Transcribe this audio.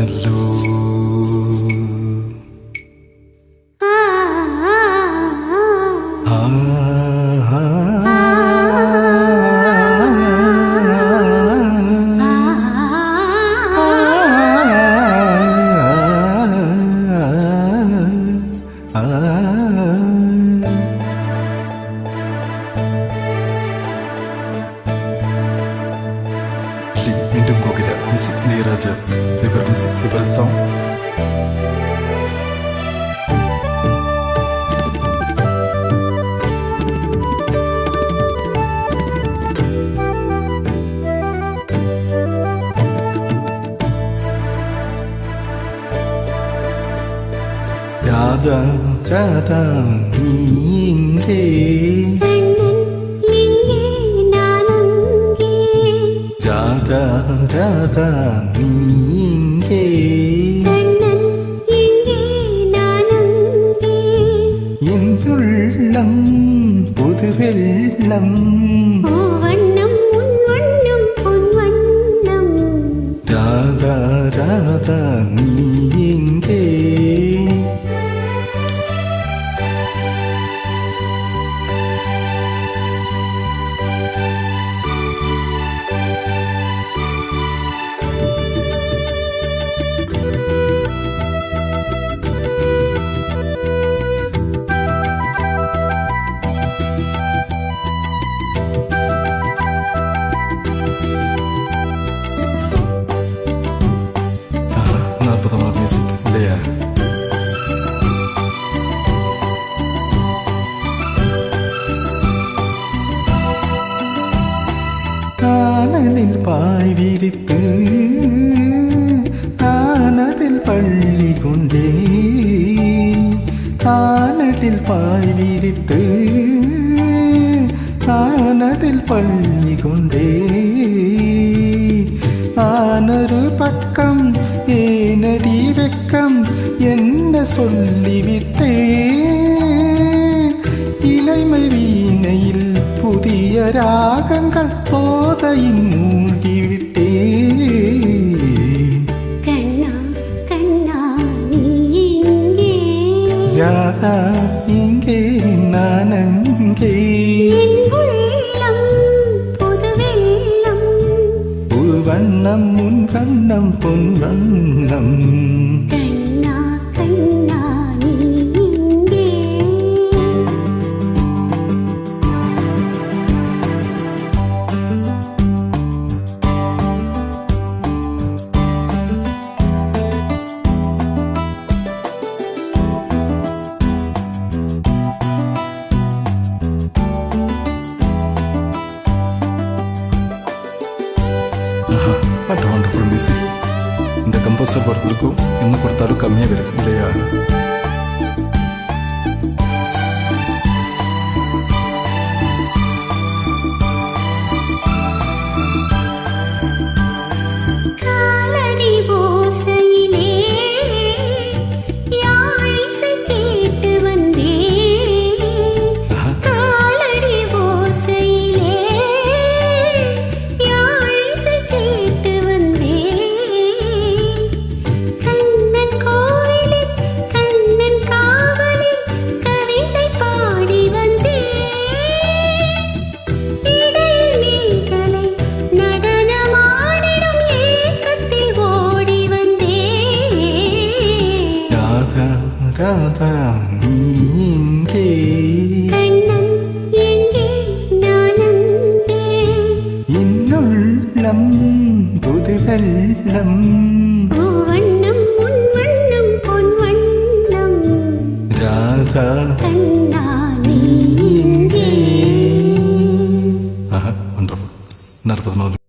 ഞാനാണല്ലോ. மீண்டும் Kokila music Ilaiyaraaja favourite music favourite song. Radha Radha நீ இங்கே, ராதா ராதா நீ இங்கே, என் உள்ளம் புது வெள்ளம், ராதா ராதா நீ இங்கே. அற்புதமான மியூசிக் இல்லையா? கானலில் பாய் விரித்து கானதில் பள்ளி கொண்டே, கானலில் பாய் விரித்து கானதில் பள்ளி கொண்டே, நானொரு பக்கம் ஏனடி வெக்கம் என்ன சொல்லிவிட்டே, இளைமை வீணையில் புதிய ராகங்கள் போதையின் மூழ்கிவிட்டே. கண்ணா கண்ணா நீ இங்கே, ராதா இங்கே நான் அங்கே, வண்ணம் உன் வண்ணம் பொன் வண்ணம். கண்ணா கண்ணா நீ இங்கே. What wonderful music. இந்த கம்போசர் பொறுத்தவரைக்கும் என்ன கொடுத்தாலும் கம்மியாக வரும் இல்லையா? ராதா நீ இங்கே, கண்ணன் எங்கே நான் அங்கே, இன்னுள்ளம் புது வெள்ளம், வண்ணம் உன் வண்ணம் பொன் வண்ணம், ராதா கண்ணா நீ இங்கே. வண்டர்ஃபுல். அற்புதமான